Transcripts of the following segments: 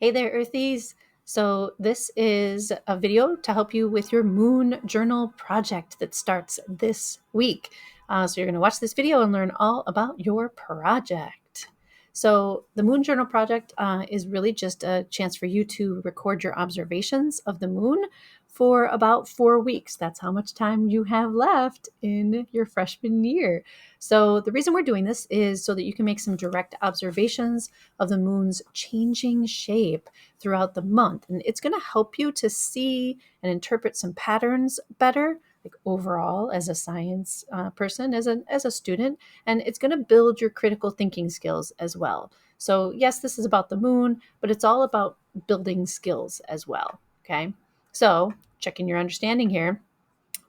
Hey there, Earthies. So this is a video to help you with your Moon Journal project that starts this week. So you're going to watch this video and learn all about your project. So the Moon Journal project is really just a chance for you to record your observations of the moon for about 4 weeks. That's how much time you have left in your freshman year. So the reason we're doing this is so that you can make some direct observations of the moon's changing shape throughout the month. And it's going to help you to see and interpret some patterns better, like overall as a science person, as a student. And it's going to build your critical thinking skills as well. So yes, this is about the moon, but it's all about building skills as well. Okay. So checking your understanding here.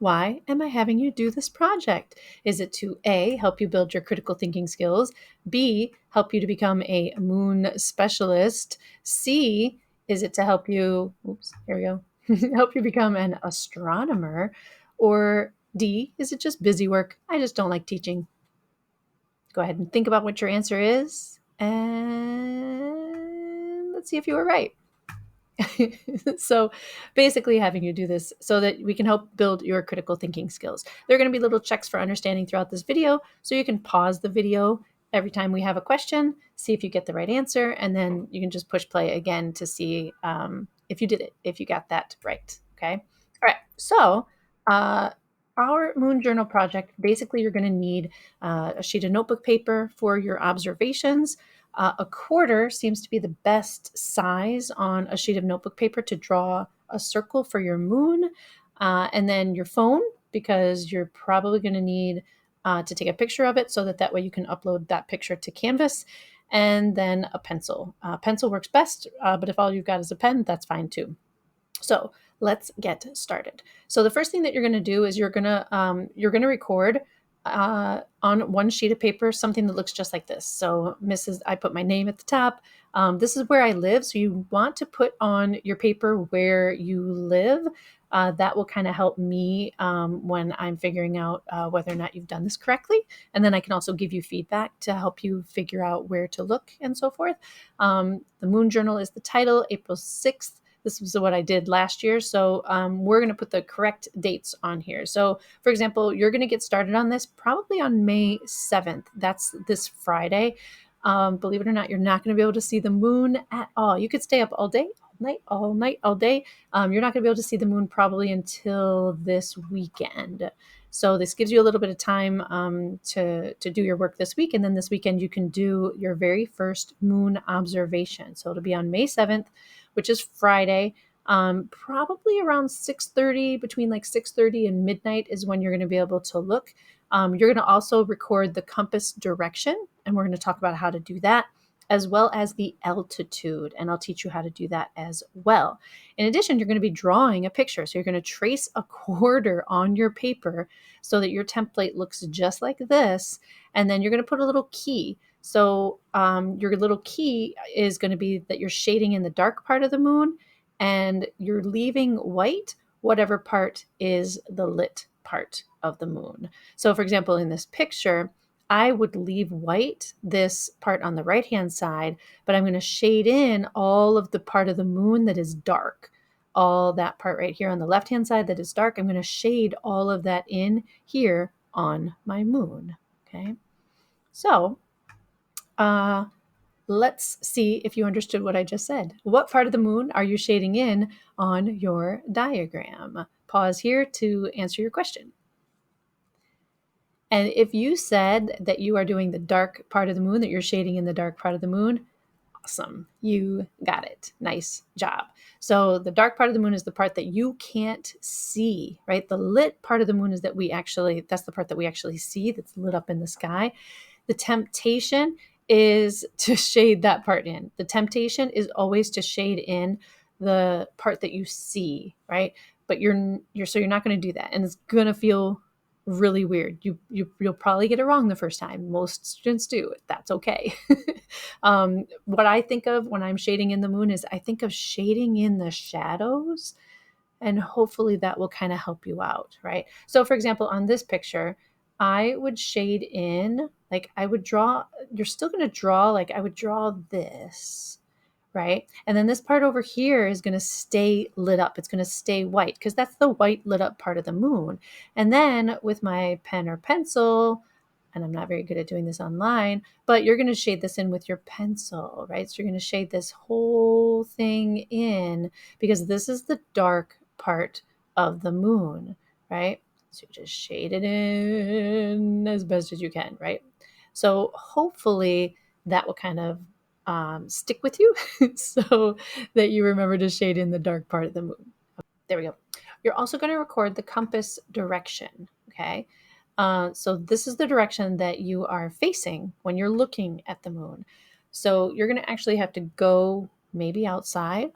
Why am I having you do this project? Is it to A, help you build your critical thinking skills, B, help you to become a moon specialist, C, is it to help you, here we go, help you become an astronomer, or D, is it just busy work? I just don't like teaching. Go ahead and think about what your answer is, and let's see if you were right. So basically having you do this so that we can help build your critical thinking skills. There are going to be little checks for understanding throughout this video, so you can pause the video every time we have a question, see if you get the right answer, and then you can just push play again to see if you did it, if you got that right. Okay. All right. So our Moon Journal project, basically you're going to need a sheet of notebook paper for your observations. A quarter seems to be the best size on a sheet of notebook paper to draw a circle for your moon. And then your phone, because you're probably going to need to take a picture of it so that way you can upload that picture to Canvas. And then a pencil. Pencil works best, but if all you've got is a pen, that's fine too. So let's get started. So the first thing that you're going to do is you're going to record on one sheet of paper something that looks just like this. So I put my name at the top. This is where I live. So you want to put on your paper where you live. That will kind of help me when I'm figuring out whether or not you've done this correctly. And then I can also give you feedback to help you figure out where to look and so forth. The Moon Journal is the title, April 6th. This was what I did last year. So we're going to put the correct dates on here. So for example, you're going to get started on this probably on May 7th. That's this Friday. Believe it or not, you're not going to be able to see the moon at all. You could stay up all day, all night, all day. You're not going to be able to see the moon probably until this weekend. So this gives you a little bit of time to do your work this week. And then this weekend, you can do your very first moon observation. So it'll be on May 7th, which is Friday. Probably around 6:30, between like 6:30 and midnight is when you're going to be able to look. You're going to also record the compass direction, and we're going to talk about how to do that, as well as the altitude, and I'll teach you how to do that as well. In addition, you're going to be drawing a picture. So you're going to trace a quarter on your paper so that your template looks just like this, and then you're going to put a little key. So your little key is going to be that you're shading in the dark part of the moon, and you're leaving white whatever part is the lit part of the moon. So for example, in this picture, I would leave white this part on the right-hand side, but I'm going to shade in all of the part of the moon that is dark. All that part right here on the left-hand side that is dark, I'm going to shade all of that in here on my moon. Okay, so let's see if you understood what I just said. What part of the moon are you shading in on your diagram? Pause here to answer your question. And if you said that you are doing the dark part of the moon, that you're shading in the dark part of the moon, awesome. You got it. Nice job. So the dark part of the moon is the part that you can't see, right? The lit part of the moon is that's the part that we actually see, that's lit up in the sky. The temptation is to shade that part in. The temptation is always to shade in the part that you see, right? But you're not going to do that. And it's going to feel really weird. You'll probably get it wrong the first time. Most students do. That's okay. What I think of when I'm shading in the moon is I think of shading in the shadows, and hopefully that will kind of help you out, right? So for example, on this picture, I would shade in, like I would draw, you're still going to draw, like I would draw this right? And then this part over here is going to stay lit up. It's going to stay white because that's the white lit up part of the moon. And then with my pen or pencil, and I'm not very good at doing this online, but you're going to shade this in with your pencil, right? So you're going to shade this whole thing in because this is the dark part of the moon, right? So you just shade it in as best as you can, right? So hopefully that will kind of stick with you so that you remember to shade in the dark part of the moon. There we go. You're also going to record the compass direction, okay? So this is the direction that you are facing when you're looking at the moon. So you're going to actually have to go maybe outside,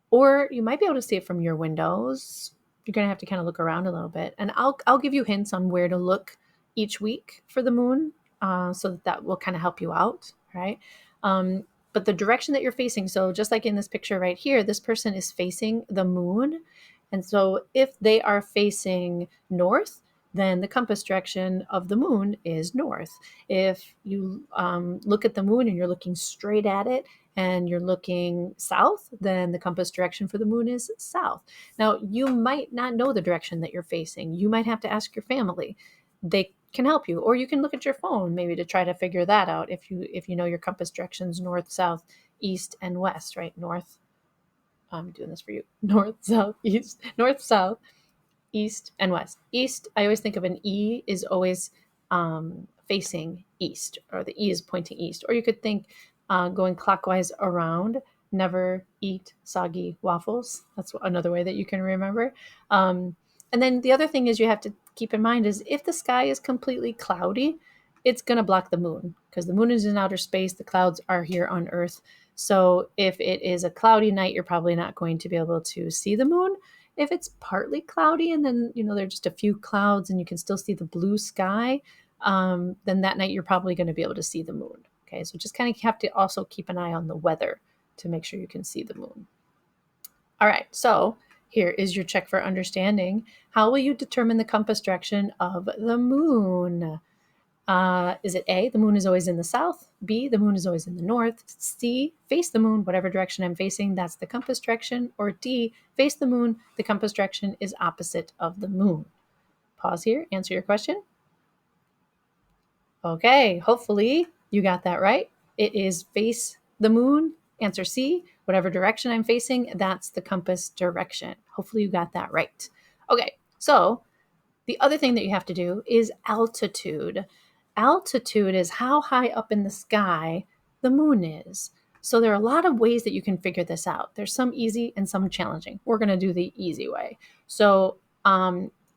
or you might be able to see it from your windows. You're going to have to kind of look around a little bit. And I'll give you hints on where to look each week for the moon so that will kind of help you out, right? But the direction that you're facing, so just like in this picture right here, this person is facing the moon. And so if they are facing north, then the compass direction of the moon is north. If you look at the moon and you're looking straight at it, and you're looking south, then the compass direction for the moon is south. Now, you might not know the direction that you're facing. You might have to ask your family. They can help you, or you can look at your phone maybe to try to figure that out if you know your compass directions north, south, east, and west, right? North. I'm doing this for you. North, south, east, north, south, east, and west. East, I always think of an E is always facing east, or the E is pointing east. Or you could think going clockwise around, never eat soggy waffles. That's another way that you can remember. And then the other thing is you have to keep in mind is if the sky is completely cloudy, it's going to block the moon because the moon is in outer space. The clouds are here on Earth. So if it is a cloudy night, you're probably not going to be able to see the moon. If it's partly cloudy and then, there are just a few clouds and you can still see the blue sky, then that night you're probably going to be able to see the moon. Okay, so just kind of have to also keep an eye on the weather to make sure you can see the moon. All right, so here is your check for understanding. How will you determine the compass direction of the moon? Is it A, the moon is always in the south? B, the moon is always in the north? C, face the moon, whatever direction I'm facing, that's the compass direction? Or D, face the moon, the compass direction is opposite of the moon? Pause here, answer your question. Okay, hopefully you got that right. It is face the moon. Answer C, whatever direction I'm facing, that's the compass direction. Hopefully you got that right. Okay, so the other thing that you have to do is altitude. Altitude is how high up in the sky the moon is. So there are a lot of ways that you can figure this out. There's some easy and some challenging. We're going to do the easy way. So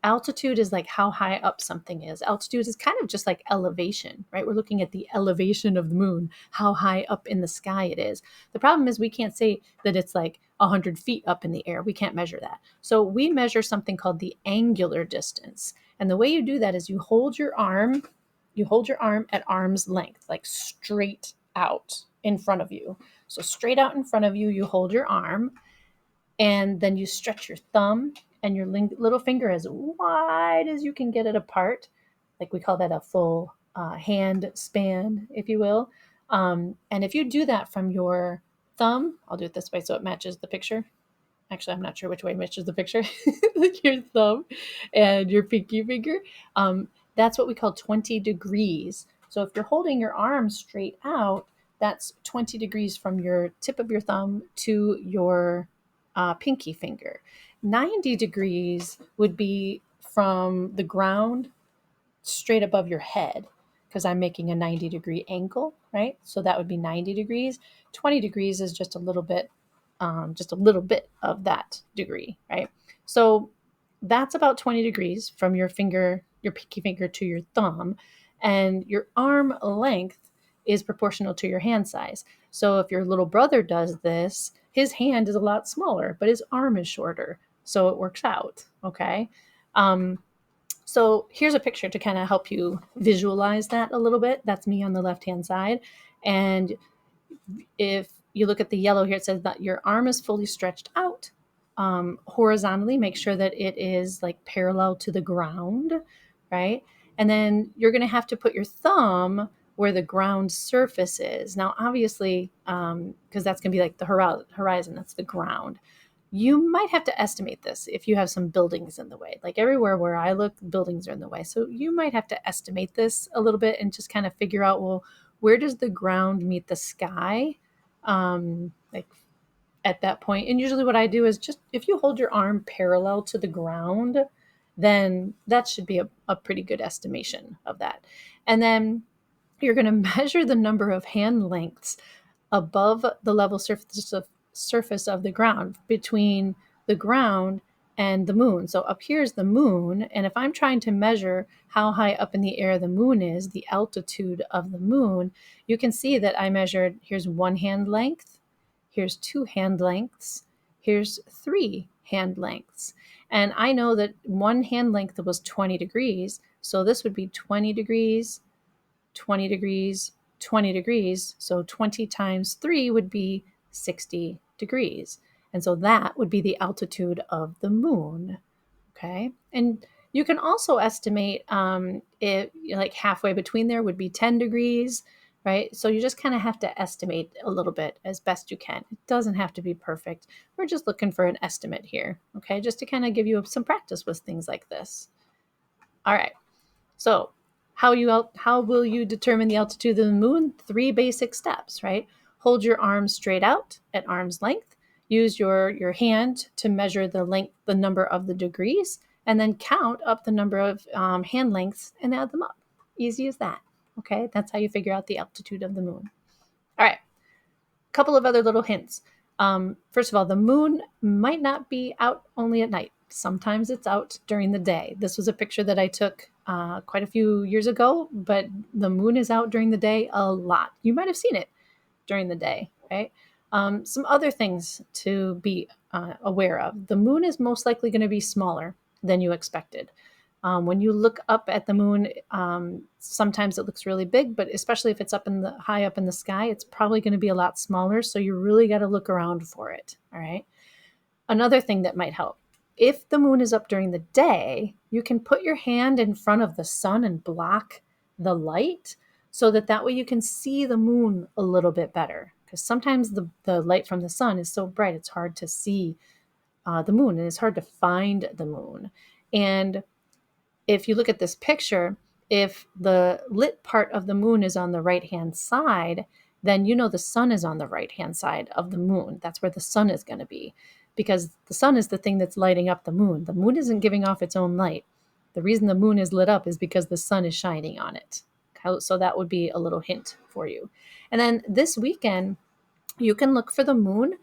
altitude is like how high up something is. Altitude is kind of just like elevation, right? We're looking at the elevation of the moon, how high up in the sky it is. The problem is we can't say that it's like 100 feet up in the air. We can't measure that. So we measure something called the angular distance. And the way you do that is you hold your arm at arm's length, like straight out in front of you. So straight out in front of you, you hold your arm, and then you stretch your thumb and your little finger as wide as you can get it apart. Like we call that a full hand span, if you will. And if you do that from your thumb, I'll do it this way so it matches the picture. Actually, I'm not sure which way matches the picture. Your thumb and your pinky finger. That's what we call 20 degrees. So if you're holding your arm straight out, that's 20 degrees from your tip of your thumb to your pinky finger. 90 degrees would be from the ground straight above your head because I'm making a 90-degree angle, right? So that would be 90 degrees. 20 degrees is just a little bit of that degree, right? So that's about 20 degrees from your pinky finger to your thumb, and your arm length is proportional to your hand size. So if your little brother does this, his hand is a lot smaller, but his arm is shorter. So it works out, okay? So here's a picture to kind of help you visualize that a little bit. That's me on the left-hand side. And if you look at the yellow here, it says that your arm is fully stretched out horizontally. Make sure that it is like parallel to the ground, right? And then you're going to have to put your thumb where the ground surface is. Now, obviously, because that's going to be like the horizon, that's the ground. You might have to estimate this if you have some buildings in the way. Like everywhere where I look, buildings are in the way. So you might have to estimate this a little bit and just kind of figure out, well, where does the ground meet the sky? Like at that point. And usually what I do is just if you hold your arm parallel to the ground, then that should be a pretty good estimation of that. And then you're going to measure the number of hand lengths above the level surface of the ground between the ground and the moon. So up here is the moon. And if I'm trying to measure how high up in the air the moon is, the altitude of the moon, you can see that I measured, here's 1 hand length, here's 2 hand lengths, here's 3 hand lengths. And I know that 1 hand length was 20 degrees. So this would be 20 degrees, 20 degrees, 20 degrees. So 20 times 3 would be 60 degrees. And so that would be the altitude of the moon. Okay. And you can also estimate it, like halfway between there would be 10 degrees, right? So you just kind of have to estimate a little bit as best you can. It doesn't have to be perfect. We're just looking for an estimate here. Okay. Just to kind of give you some practice with things like this. All right. So how will you determine the altitude of the moon? 3 basic steps, right? Hold your arms straight out at arm's length. Use your hand to measure the number of the degrees, and then count up the number of hand lengths and add them up. Easy as that. Okay, that's how you figure out the altitude of the moon. All right, a couple of other little hints. First of all, the moon might not be out only at night. Sometimes it's out during the day. This was a picture that I took quite a few years ago, but the moon is out during the day a lot. You might have seen it during the day, right? Some other things to be aware of. The moon is most likely going to be smaller than you expected. When you look up at the moon, sometimes it looks really big, but especially if it's high up in the sky, it's probably going to be a lot smaller. So you really got to look around for it. All right. Another thing that might help. If the moon is up during the day, you can put your hand in front of the sun and block the light so that way you can see the moon a little bit better. Because sometimes the light from the sun is so bright, it's hard to see the moon, and it's hard to find the moon. And if you look at this picture, if the lit part of the moon is on the right-hand side, then you know the sun is on the right-hand side of the moon. That's where the sun is going to be, because the sun is the thing that's lighting up the moon. The moon isn't giving off its own light. The reason the moon is lit up is because the sun is shining on it. So that would be a little hint for you. And then this weekend, you can look for the moon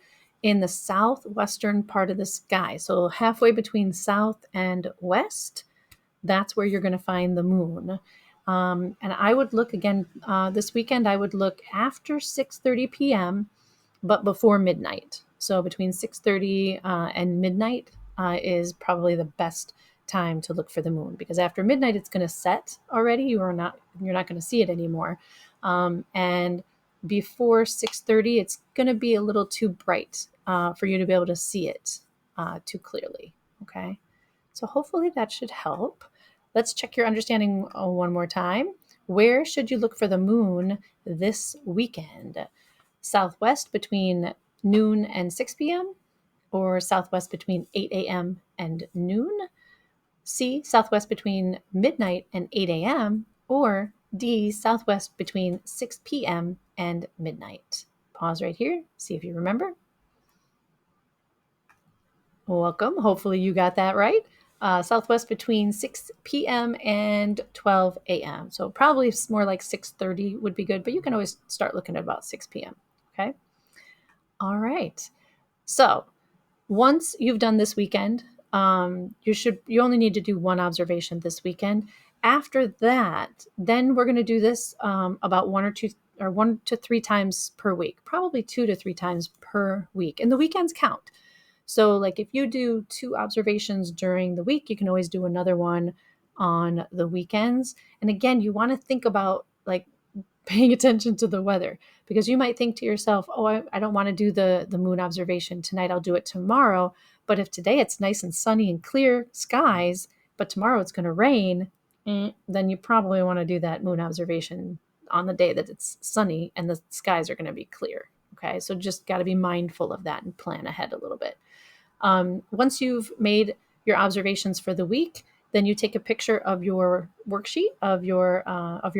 in the southwestern part of the sky. So halfway between south and west, that's where you're going to find the moon. And I would look again this weekend. I would look after 6:30 p.m., but before midnight. So between 6:30 and midnight is probably the best time to look for the moon, because after midnight it's going to set already. You're not going to see it anymore. And before 6:30, it's going to be a little too bright for you to be able to see it too clearly. Okay. So hopefully that should help. Let's check your understanding one more time. Where should you look for the moon this weekend? Southwest between noon and 6 p.m., or southwest between 8 a.m. and noon? C, southwest between midnight and 8 a.m., or D, southwest between 6 p.m. and midnight? Pause right here, see if you remember. Welcome. Hopefully you got that right. Southwest between 6 p.m. and 12 a.m. So probably more like 6:30 would be good, but you can always start looking at about 6 p.m. Okay. All right. So once you've done this weekend, you only need to do one observation this weekend. After that, then we're going to do this about 1 to 3 times per week, probably 2 to 3 times per week. And the weekends count. So like if you do 2 observations during the week, you can always do another one on the weekends. And again, you want to think about like paying attention to the weather, because you might think to yourself, oh, I don't want to do the moon observation tonight. I'll do it tomorrow. But if today it's nice and sunny and clear skies, but tomorrow it's going to rain, then you probably want to do that moon observation on the day that it's sunny and the skies are going to be clear. Okay, so just got to be mindful of that and plan ahead a little bit. Once you've made your observations for the week, then you take a picture of your worksheet, of your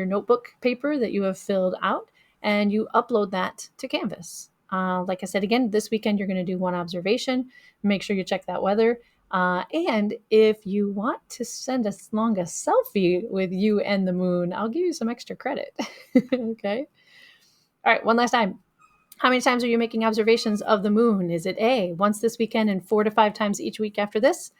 notebook paper that you have filled out, and you upload that to Canvas. Like I said, again, this weekend you're going to do one observation. Make sure you check that weather. And if you want to send along a selfie with you and the moon, I'll give you some extra credit. Okay. All right. One last time. How many times are you making observations of the moon? Is it A, once this weekend and 4 to 5 times each week after this?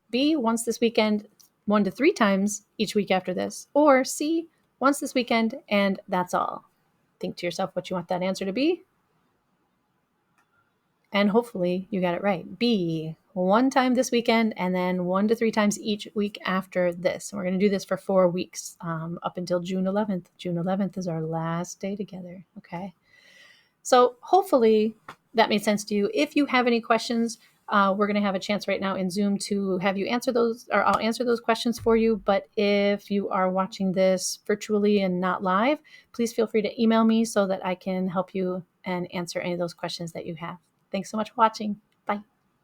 B, once this weekend, 1 to 3 times each week after this? Or C, once this weekend and that's all? Think to yourself what you want that answer to be. And hopefully you got it right. B, 1 time this weekend and then 1 to 3 times each week after this. And we're going to do this for 4 weeks up until June 11th. June 11th is our last day together. Okay. So hopefully that made sense to you. If you have any questions, we're going to have a chance right now in Zoom to have you answer those, or I'll answer those questions for you. But if you are watching this virtually and not live, please feel free to email me so that I can help you and answer any of those questions that you have. Thanks so much for watching. Bye.